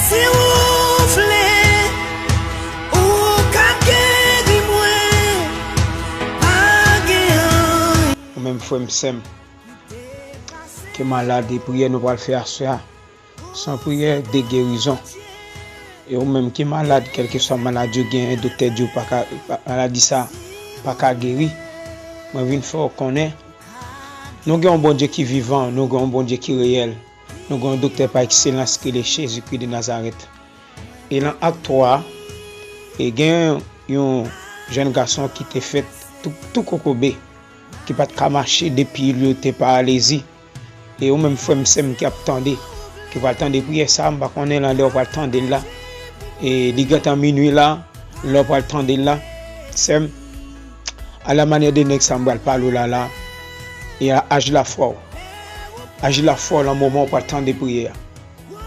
Si vous voulez, ou kake moi, pas même frère m'sem qui est malade et prière nous va le faire ça sans prière de guérison et ou même qui est malade quel que soit maladie gain docteur dit pas maladie ça pas qu'à guérir moi vinn faut connaître nous avons un bon Dieu qui est vivant, nous avons un bon Dieu qui est réel, nous avons un docteur par excellence qui est Jésus-Christ de Nazareth. Et dans l'acte 3, il y a un jeune garçon qui était fait tout cocobé, qui n'a pas marcher depuis il était paralysé. Et au même frère qui a attendu, qui va attendre prier ça, on va connaître là, on va attendre là. Et il y a minuit là, on va attendre là. C'est à la manière de nous, on va parler là. Et agir la foi. Agir la foi dans le moment pour attendre de prier.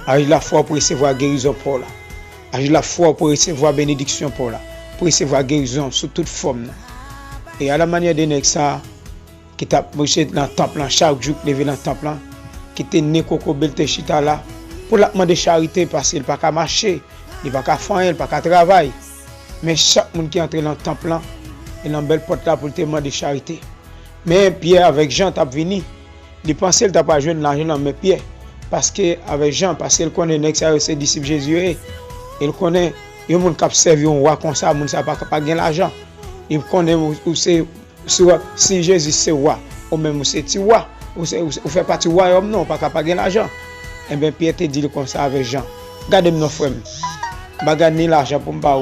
Agir la foi pour recevoir guérison pour là. Agir la foi pour recevoir bénédiction pour là. Pour recevoir guérison sous toute forme. Et à la manière de ça, qui t'a marché dans le temple, chaque jour levé dans le temple, qui était né coco belte chita là, pour la demander charité parce qu'il n'a pas marcher, il n'a pas faire, il n'a pas travailler. Mais chaque monde qui entre dans le temple, il a une belle porte là pour te demander charité. Mais Pierre avec Jean t'a venu, il pensait qu'il t'a pas joué de l'argent dans mes Pierre parce que avec Jean parce qu'il connaît ses disciples Jésus, il connaît il monde qui servi un roi comme ça, monde ça pas gagner l'argent. Il connaît où c'est si Jésus c'est roi, ou même c'est petit roi, ou fait partie royaume non, pas gagner l'argent. Et bien Pierre te dit comme ça avec Jean. Regardez nos frères. Pas gagner l'argent pour m'ba,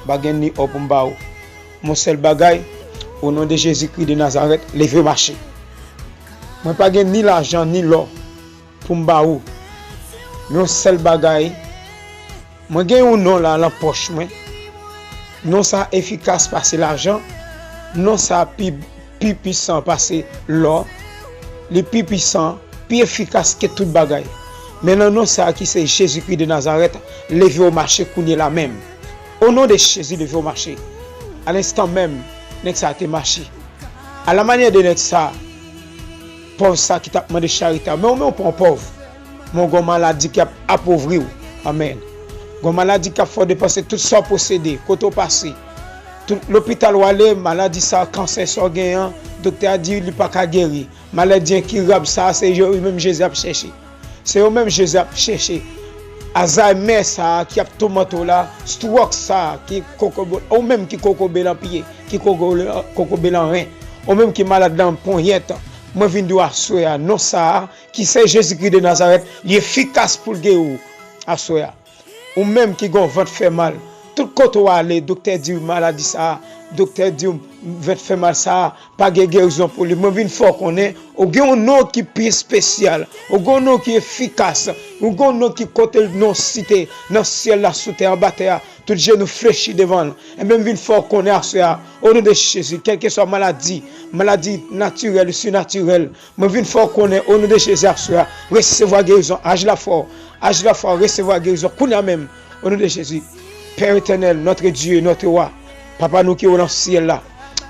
pas gagner pour m'ba. Mon seul bagage au nom de Jésus-Christ de Nazareth, levez marcher. Moi pas gagner ni l'argent ni l'or pour m'ba ou. Mon seul bagage, moi gagne un nom là dans la poche moi. Non ça efficace passer l'argent, non ça plus puissant passer l'or, le plus puissant, plus efficace que tout bagage. Mais non ça qui c'est Jésus-Christ de Nazareth, levez au marché qu'on est là même. Au nom de Jésus, levez au marché. À l'instant même, nek ça a été marché. À la manière de nek ça, pauvre ça qui t'a demandé charité, mais on prend pauvre. Mon gon maladie qui a appauvri. Amen. Gon maladie qui a fait dépenser tout ça possédé, côté passé. L'hôpital où aller, maladie ça, cancer ça gagnant, docteur a dit il pas qu'à guérir. Maladie qui rab ça, c'est même Jésus a cherché. C'est eux même Jésus a cherché. Alzheimer ça qui a tomato là, stroke ça qui cocobe ou même qui cocobe dans pied, qui cocobe dans rein, ou même qui malade dans poignette. Moi viens de assoya non ça qui c'est Jésus-Christ de Nazareth, il est efficace pour guérir assoya. Ou même qui gon ventre fait mal. Tout côté où aller, docteur dit maladie ça, docteur dit ventre fait mal ça, pas guérison pour lui. Moi viens fort qu'on est, au un nom qui est spécial, au un nom qui est efficace, au un nom qui côté non cité, dans ciel là sous terre en bas terre, tout genou fléchi devant. Et même viens fort qu'on est à ça, au nom de Jésus, quelle que soit maladie naturelle ou surnaturelle, moi viens fort qu'on est au nom de Jésus à ça, recevoir guérison, agir la foi, recevoir guérison, qu'on a même au nom de Jésus. Père éternel, notre Dieu, notre roi, Papa nous qui est dans le ciel là,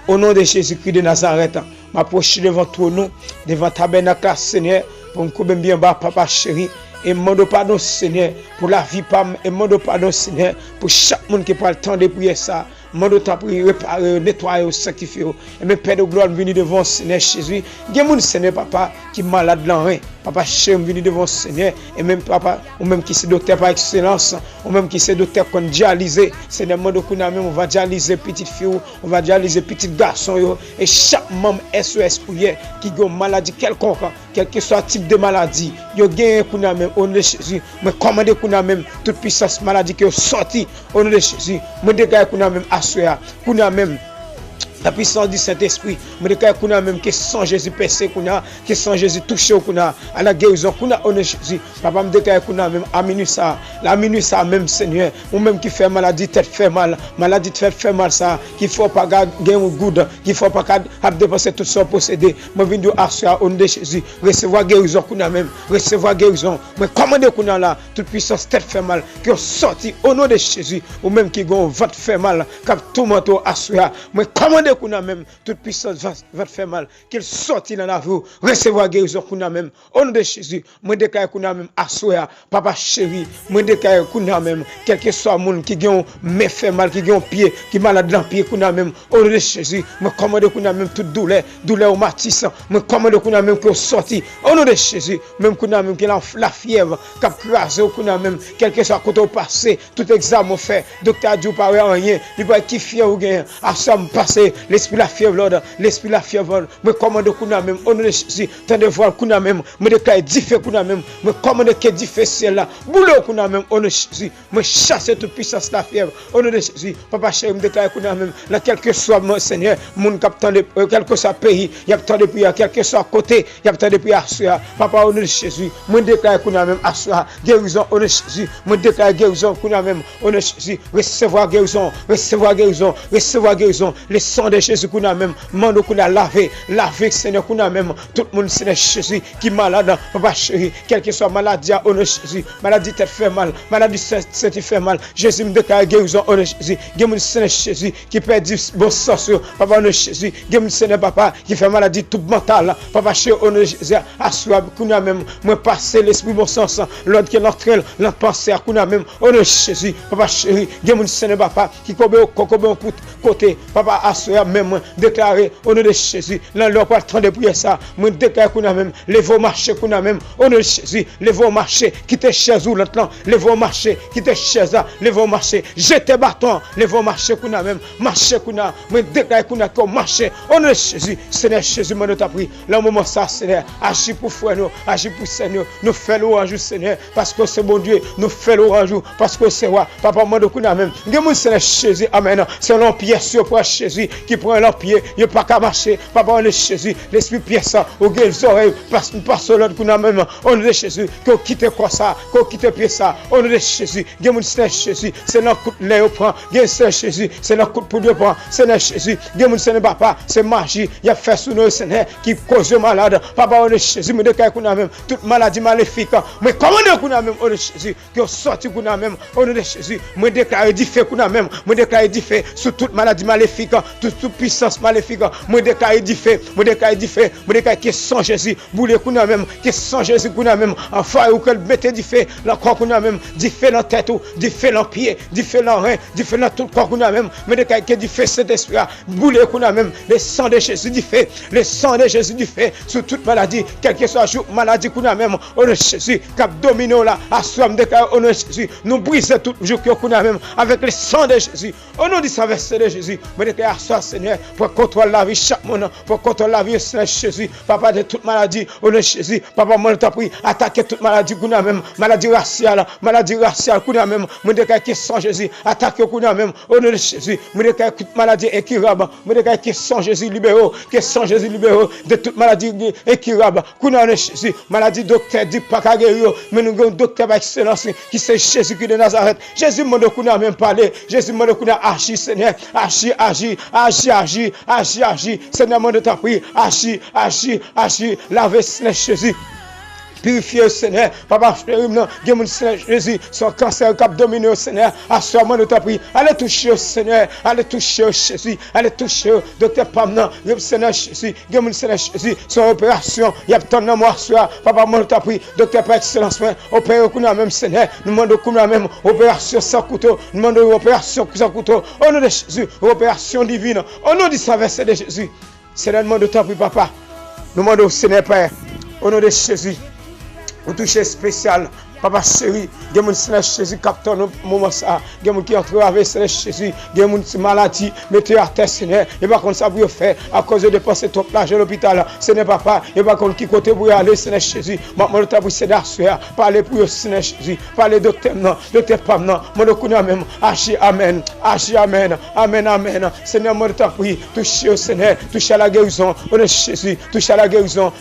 au nom de Jésus-Christ de Nazareth, m'approche devant toi nous, devant ta tabernacle Seigneur, pour me bien bas, Papa chéri, et demande pardon Seigneur pour la vie pam, et demande pardon Seigneur pour chaque monde qui prend le temps de prier ça. Demande ta prière, réparer, nettoyer, sanctifier. Et mes Père de gloire, venir devant Seigneur Jésus. Il y a mon Seigneur Papa qui est malade dans rien. Papa chéri, venir devant Seigneur. Et même Papa, ou même qui c'est docteur par excellence, ou même qui c'est docteur qu'on dialysé. Seigneur, demande qu'on a même, on va dialyser petite fille, on va dialyser petit garçon. Et chaque membre SOS prière qui a une maladie quelconque, quel que soit le type de maladie, il y a qu'on a même, au nom de Jésus. Mais commandez qu'on a même toute puissance maladie qui est sortie, au nom de Jésus. Mais dégagez qu'on a même qu'on a même la puissance du Saint-Esprit, mais qu'on a même que sans Jésus percé, qu'on a que sans Jésus touché, qu'on a à la guérison, qu'on a au Jésus. Papa me déclare qu'on a même à minuit ça, la minuit ça même Seigneur, ou même qui fait maladie tête fait mal, maladie tête fait mal ça, qu'il faut pas gagner au good, qu'il faut pas dépenser tout ça possédé. Moi viens de assurer au nom de Jésus, recevoir guérison qu'on a même, recevoir guérison. Mais commandez qu'on a là, toute puissance tête fait mal, qui est sorti au nom de Jésus, ou même qui gon ventre fait mal, cap tout manteau assurer. Mais commandez commandez qu'on a même toute puissance va te faire mal, qu'il sorti dans la vie, recevoir guérison qu'on a même. Au nom de Jésus, moi déclare qu'on a même assoya, papa chéri, moi déclare qu'on a même, quel que soit monde qui gagne me fait mal, qui gagne pied, qui malade dans pied qu'on a même. Au nom de Jésus, moi commande qu'on a même toute douleur au matisse, moi commande qu'on a même qu'on sorti. Au nom de Jésus, même qu'on a même qui la fièvre, qui a croisé qu'on a même, quel que soit côté au passé, tout examen fait, docteur Dieu pas rien, il va qui fièvre ou gain, à ça me passer, l'esprit la fièvre l'ordre, l'esprit la fièvre, moi commande qu'on a même, au nom de Jésus, tant de voir qu'on a même, moi déclare diffé qu'on a même, moi commande que diffé ciel là, boulot qu'on a même, au nom de Jésus, moi chasser toute puissance la fièvre, au nom de Jésus, papa chéri, me déclare qu'on a même, là quel que soit mon Seigneur, mon capitaine de quel que soit pays, il y a tant de prières, quel que soit côté, il y a tant de prières à papa au nom de Jésus, moi déclare qu'on a même à guérison au nom de Jésus, moi déclare guérison qu'on a même au nom de Jésus, recevoir guérison, recevoir guérison, recevoir guérison, le sang de Jésus qu'on a même, mando qu'on a lavé, Seigneur qu'on a même, tout le monde Seigneur Jésus qui est malade, papa chéri, quel que soit maladie au nom de Jésus, maladie tête fait mal, maladie tête fait mal, Jésus me déclare guérison au nom de Jésus, guérison Seigneur Jésus qui perd bon sens, papa au nom de Jésus, guérison Seigneur papa qui fait maladie tout mentale, papa chéri au nom de Jésus, assois qu'on a même, moi passer l'esprit bon sens, l'autre qui l'entraîne, l'autre pensée qu'on a même, au nom de Jésus, papa chéri, guérison Seigneur papa qui cobe côté, papa assois même, déclarer au nom de Jésus, là leur pas train de prier ça, moi déclare qu'on a même, levez au marché qu'on a même, au nom de Jésus, levez au marché, quittez chaise ou l'autre, levez au marché, quittez chaise là, levez au marché, jetez bâton, levez au marché qu'on a même, marché qu'on a, moi déclare qu'on a comme marché, au nom de Jésus, Seigneur Jésus, moi nous t'a pris, là au moment ça, Seigneur, agis pour frère nous, agis pour Seigneur, nous fait l'orange Seigneur, parce que c'est bon Dieu, nous fait l'orange, parce que c'est roi, papa moi qu'on a même, Dieu Seigneur Jésus, amen, c'est l'empire sur pour Jésus qui prend l'empire, il pas qu'à marcher, papa on est Jésus, l'esprit pièce, au gueule les oreilles, passe l'autre qu'on a même, on est Jésus, qu'on quitte quoi ça, qu'on quitte pièce ça, on est Jésus, Dieu Seigneur Jésus, c'est notre coup de lait au prend, Dieu Seigneur Jésus, c'est notre coup de poudre prend, Seigneur Jésus, Dieu Seigneur papa, c'est magie, il y a fait sous nous Seigneur qui cause malade, papa on est Jésus, me déclare qu'on a même toute maladie maléfique, mais comment qu'on a même on est Jésus, qui sorti qu'on a même on est Jésus, me déclare diffé qu'on a même, me déclare diffé sur toute maladie maléfique, toute puissance maléfique, me déclare diffé, me déclare diffé, me déclare que sans Jésus, boule qu'on a même, que sans Jésus qu'on a même, enfin ou qu'elle mette diffé, la croix qu'on a même, diffé dans tête ou diffé dans pied, diffé dans rein, diffé dans tout corps qu'on a même, me déclare que diffé cet esprit, boule qu'on a même, le sang de Jésus diffé, le sang de Jésus diffé sur toute maladie, quel que soit jour maladie qu'on a même, au nom de Jésus, cap domino là, à soi me déclare au nom de Jésus, nous briser tout jour qu'on a même avec le sang de Jésus, au nom du verset de Jésus, me déclare à soi Seigneur, pour contrôler la vie chaque monde, pour contrôler la vie Seigneur Jésus, papa de toute maladie, au nom de Jésus, papa moi t'a pris, attaquer toute maladie qu'on a même, maladie raciale qu'on a même, me déclare que sans Jésus, attaquer qu'on a même, au nom de Jésus, me déclare toute maladie incurable, me déclare que sans Jésus libéraux, de toute maladie incurable, qu'on a Jésus, maladie docteur dit pas qu'à guérir, mais nous avons docteur par excellence qui c'est Jésus qui de Nazareth, Jésus m'a qu'on a même parlé, Jésus m'a qu'on a agi Seigneur, agi, Seigneur m'a t'a pris, agi, lavez Seigneur Jésus. Purifier Seigneur, papa frère, non, Seigneur Jésus, son cancer cap dominer au Seigneur, assoiement de ta prière, allez toucher au Seigneur, allez toucher au Jésus, allez toucher au docteur Pamnan, Seigneur Jésus, Seigneur Jésus, son opération, il y a tant de mois soir, papa moi de ta prière, docteur par excellence, opérer qu'on a même Seigneur, nous demandons qu'on a même opération sans couteau, nous demandons opération sans couteau, au nom de Jésus, opération divine, au nom du verset de Jésus, Seigneur, nous demandons ta prière, papa, nous demandons au Seigneur Père, au nom de Jésus. Un toucher spécial, papa chéri, il y a mon Seigneur Jésus capteur au moment ça, il y a mon qui entre avec Seigneur Jésus, il y a mon maladie, mettez à terre Seigneur, et pas comme ça pour faire, à cause de dépenser trop l'argent à l'hôpital, Seigneur papa, et pas comme qui côté pour aller Seigneur Jésus, moi t'as pour Seigneur soeur, parler pour Seigneur Jésus, parler docteur non, docteur Pam non, moi le connais même, agis amen, Seigneur moi t'as pris, toucher au Seigneur, toucher à la guérison, au nom de Jésus, toucher à la guérison,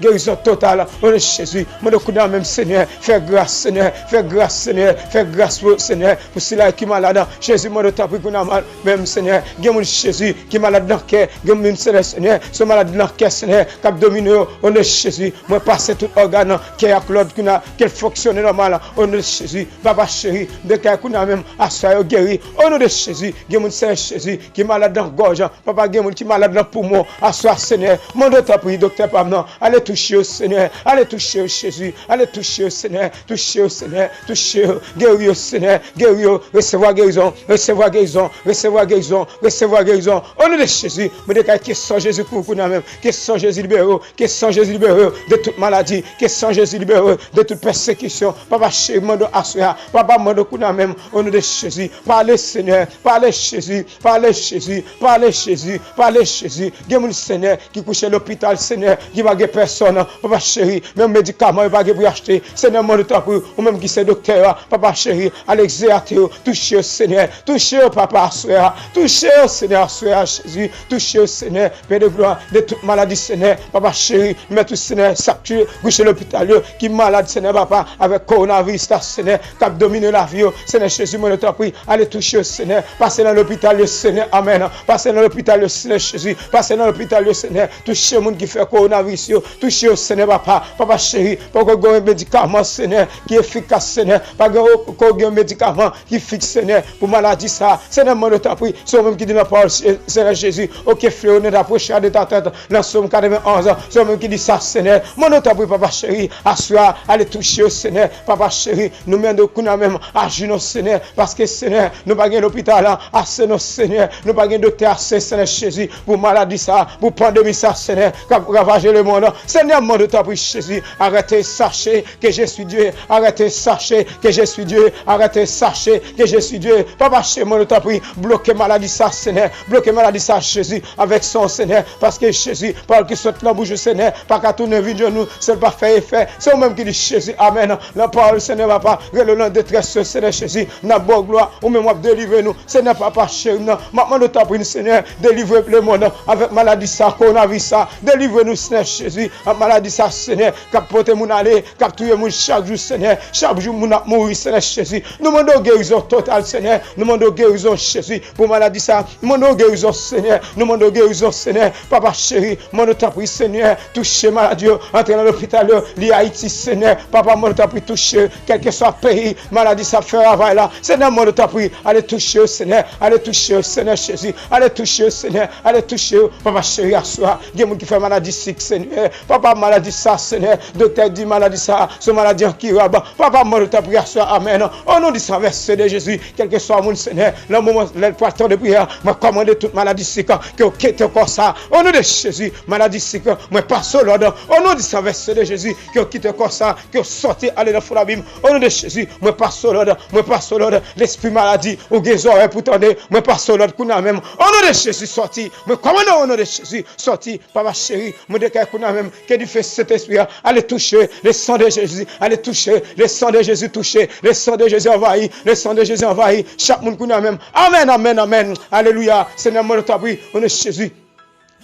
guérison totale, au nom de Jésus, moi le connais même Seigneur. Seigneur. Fais grâce, Seigneur. Fais grâce, Seigneur. Fais grâce, Seigneur. Pour cela qui est malade. Jésus, moi, de ta prière qu'on a mal. Même, Seigneur. Guéris Jésus qui est malade dans le cœur. Guéris, Seigneur. Ce malade dans le cœur, Seigneur. Cap domine, au nom de Jésus. Moi, passe tout organe qui est à Claude, qui fonctionne normal. Au nom de Jésus. Papa chéri. De cœur qu'on a même. Assoyez guéri. Au nom de Jésus. Guéris, Seigneur Jésus qui est malade dans la gorge. Papa, guéris qui est malade dans le poumon. Assoyez, Seigneur. Mon de ta prière, docteur Pamnan. Allez toucher au Seigneur. Allez toucher au Jésus. Allez toucher au Seigneur. Toucher au Seigneur. Toucher au guérir au Seigneur. Guérir. Recevoir guérison. Recevoir guérison. Recevoir guérison. Recevoir guérison. Au nom de Jésus. Me déclare qui sont Jésus pour nous même. Qui sont Jésus libéré. Qui sont Jésus libéré de toute maladie. Qui sont Jésus libéré de toute persécution. Papa chéri, mando assoya. Papa mando kuna même. Au nom de Jésus. Parlez Seigneur. Parlez Jésus. Parlez Jésus. Parlez Jésus. Parlez Jésus. Guéris Seigneur qui couche à l'hôpital, Seigneur. Qui va guérir personne. Papa chéri. Même médicaments, il va guérir pour acheter. Seigneur, mando ta pour ou même qui c'est docteur. Papa chéri. Allez exercer. Touchez au Seigneur. Touchez au Papa assoya. Touchez au Seigneur assoya Jésus. Touchez au Seigneur. Père de gloire. De toute maladie, Seigneur. Papa chéri. Mettez tout Seigneur. Saturé. Couche à l'hôpital. Qui malade, Seigneur, Papa. Avec coronavirus, Seigneur. Qui domine la vie. Seigneur Jésus, mando ta prie. Allez toucher au Seigneur. Passez dans l'hôpital, le Seigneur. Amen. Passez dans l'hôpital, le Seigneur Jésus. Passez dans l'hôpital, le Seigneur. Touchez le monde qui fait coronavirus. Touchez au Seigneur, Papa. Papa chéri. Pour que vous ayez un médicament, Seigneur, qui est efficace, Seigneur. Pas que vous ayez un médicament qui fixe, Seigneur, pour maladie, ça. Seigneur, mon ta prie. C'est même qui dit dans la parole, Seigneur Jésus. Ok, frère, on est approché de ta tête. Dans Somme 91. C'est même qui dit ça, Seigneur. Mon ta prie, Papa chéri. Assois, allez toucher au Seigneur. Papa chéri. Nous mettons de coups même agir au Seigneur. Parce que, Seigneur, nous pas l'hôpital, assez nos Seigneur. Nous pas de docteur assez, Seigneur Jésus. Pour maladie, ça. Pour pandémie, ça, Seigneur. Pour ravager le monde. Seigneur, mon ta prie, Jésus. Arrêtez, sachez que je suis Dieu. Arrêtez, sachez que je suis Dieu. Arrêtez, sachez que je suis Dieu. Papa, chez mon ta prie. Bloquez maladie, ça, Seigneur. Bloquez maladie, ça, Jésus. Avec son Seigneur. Parce que Jésus, parle qui saute la bouche, Seigneur. Pas qu'à tourner vide genou. C'est pas fait effet. C'est au même qui dit Jésus. Amen. La parole, Seigneur, Papa. Le détresse, Seigneur Jésus. N'a pas gloire. Ou même, délivrer nous. Seigneur, Papa, chéri. Maintenant, nous t'apprenons, Seigneur. Délivrer le monde. Avec maladie, ça, coronavirus, ça. Délivre-nous, Seigneur Jésus. Avec maladie, ça, Seigneur. Cap porter mon aller. Cap tuer mon chaque jour, Seigneur. Chaque jour, mon mourir, Seigneur Jésus. Nous demandons guérison totale, Seigneur. Nous demandons guérison, Jésus. Pour maladie, ça. Nous demandons guérison, Seigneur. Nous demandons guérison, Seigneur. Papa, chéri. Nous t'apprenons, Seigneur. Toucher maladie. Entrer dans l'hôpital. L'Haïti, Seigneur. Papa, nous t'apprenons, toucher. Quel que soit le pays. Maladie, ça fait travail là. Seigneur, nous t'apprenons. Allez toucher, Seigneur. Allez toucher, Seigneur Jésus. Allez toucher, Seigneur. Allez toucher. Papa, chéri, assois. Il y a des gens qui font maladie sick, Seigneur. Papa, maladie ça, Seigneur. Docteur dit maladie ça. Ce maladie qui rabat. Papa, moi, ta prière soit amen. Au nom du sang versé de Jésus. Quel que soit mon Seigneur. Le moment, le temps de prière. Moi, commande toute maladie sick. Que vous quittez encore ça. Au nom de Jésus. Maladie sick. Moi, passe au l'ordre. Au nom du sang versé de Jésus. Que vous quittez encore ça. Que vous sortez, allez dans le l'abîme. Au nom de Jésus. Moi, passe au l'ordre. Moi, passe au l'ordre. L'esprit maladie. Ou guérison. Pour tendre. Moi, passe au l'ordre. Même. Au nom de Jésus, sorti. Moi, commande au nom de Jésus. Sorti. Papa chéri. Moi, déclare qu'on a même. Que du fait cet esprit. Allez toucher le sang de Jésus. Allez toucher le sang de Jésus. Toucher. Le sang de Jésus envahi. Le sang de Jésus envahi. Chaque monde qu'on a même. Amen, amen, amen. Alléluia. Seigneur, moi, ta prière. Au nom de Jésus.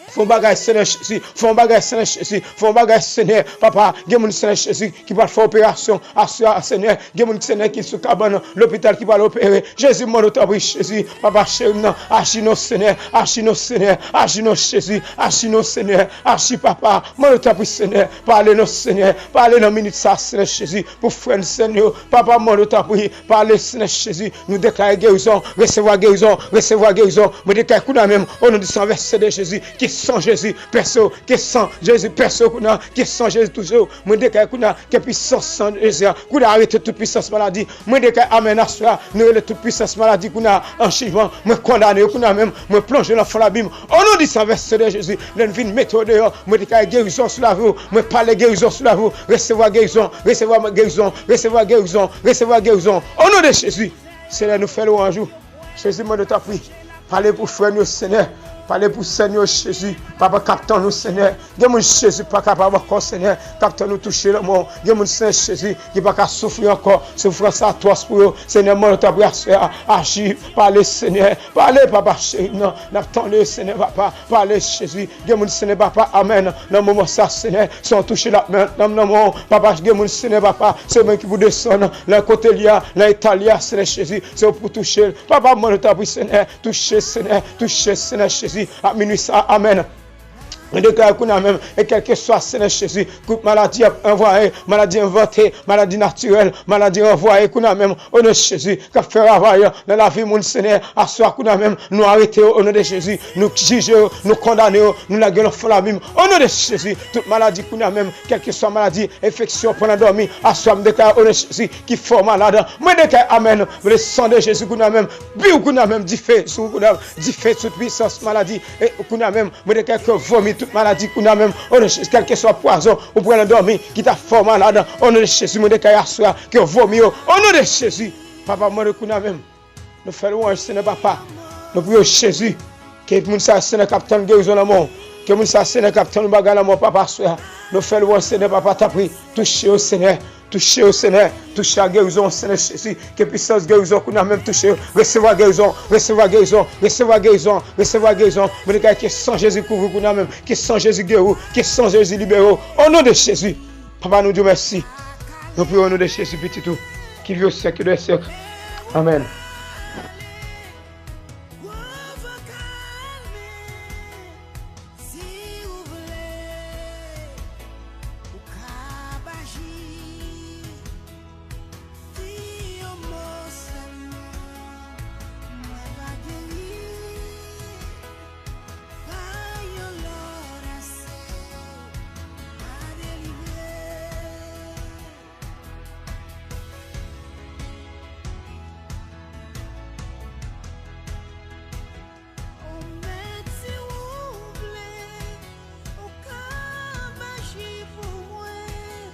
Font bagage Seigneur Jésus, font bagage Seigneur Jésus, font bagage Seigneur, papa, il y a mon Seigneur Jésus qui va faire opération, assure Seigneur, il y a mon Seigneur qui sous cabane, l'hôpital qui va l'opérer, Jésus mon autorité Jésus, papa chéri, agis nos Seigneur, agis nos Seigneur, agis nos Jésus, agis nos Seigneur, agis papa, mon autorité Seigneur, parlez nos Seigneur, parlez nos minutes ça Seigneur Jésus, pour frère Seigneur, papa mon autorité, parlez Seigneur Jésus, nous déclarer guérison, recevoir guérison, recevoir guérison, me déclarer qu'on a même, au nom du sang versé de Jésus, qui sans Jésus, perso, qui sans Jésus, perso, qui sans Jésus toujours. Moi, déclare qu'on a que puissance sans Jésus, qu'on a arrêté toute puissance maladie. Moi, déclare amen à cela, nous avons toute puissance maladie qu'on a en changement. Moi, condamné, qu'on a même, moi, plongé dans l'abîme. Au nom du sang versé de Jésus, l'envie méthode dehors, moi, déclare guérison sur la vous, moi, parler guérison sur la vous, recevoir guérison, recevoir guérison, recevoir guérison, recevoir guérison. Au nom de Jésus, Seigneur, nous fait louange. Jésus, moi, de ta prière, parlez pour frère, Seigneur. Parlez pour Seigneur Jésus. Papa, captant nous, Seigneur. Il y a mon Jésus pas capable encore, Seigneur. Captant nous toucher le monde. Il y a mon Seigneur Jésus qui va pas souffrir encore. Souffrance à toi pour eux. Seigneur, moi, ta grâce, agir. Parlez, Seigneur. Parlez, Papa, chéri. Non, n'attendez, Seigneur, Papa. Parlez, Jésus. Il y a mon Seigneur, Papa. Amen. Dans le moment, ça, Seigneur, sans toucher la main. Dans le moment, Papa, il y a mon Seigneur, Papa. C'est moi qui vous descend. Là, côté là, l'Italie, Seigneur Jésus. C'est pour toucher. Papa, moi, ta grâce, Seigneur. Touchez, Seigneur. Touchez, Seigneur Jésus. À minuit, ça, amen. Je déclare qu'on a même, et quel que soit Seigneur Jésus, toute maladie envoyée, maladie inventée, maladie naturelle, maladie envoyée, qu'on a même, au nom de Jésus, qui a fait travail dans la vie, mon Seigneur, à soi qu'on a même, nous arrêter au nom de Jésus, nous juger, nous condamner, nous la gueule en la mime, au nom de Jésus, toute maladie qu'on a même, quelle que soit maladie, infection pendant dormir, à soi, me déclare au nom de Jésus, qui fait malade, me déclare, amen, le sang de Jésus qu'on a même, bio qu'on a même, dit fait, toute puissance maladie, et qu'on a même, me déclare que vomit, toute maladie qu'on a même, on est quel que soit poison, ou pour dormir, qui t'a fait malade, on est Jésus, mon décaille soir, qui vomit, on est Jésus, papa, moi, qu'on a même, nous faisons un Seigneur, papa, nous prions Jésus, que nous sommes Seigneur, capitaine de guérison dans le monde, que nous sommes Seigneur, capitaine de bagarre dans le monde, papa, soir, nous faisons un Seigneur, papa, t'as pris, toucher au Seigneur. Toucher au Seigneur, toucher à guérison, Seigneur Jésus, que puissance guérison qu'on a même touché, recevoir guérison, recevoir guérison, recevoir guérison, recevoir guérison, mais que sans Jésus couvre qu'on a même, que sans Jésus guérit, que sans Jésus libère, au nom de Jésus, papa nous dit merci, nous prions au nom de Jésus petit tout, qui vit au siècle des siècles, amen.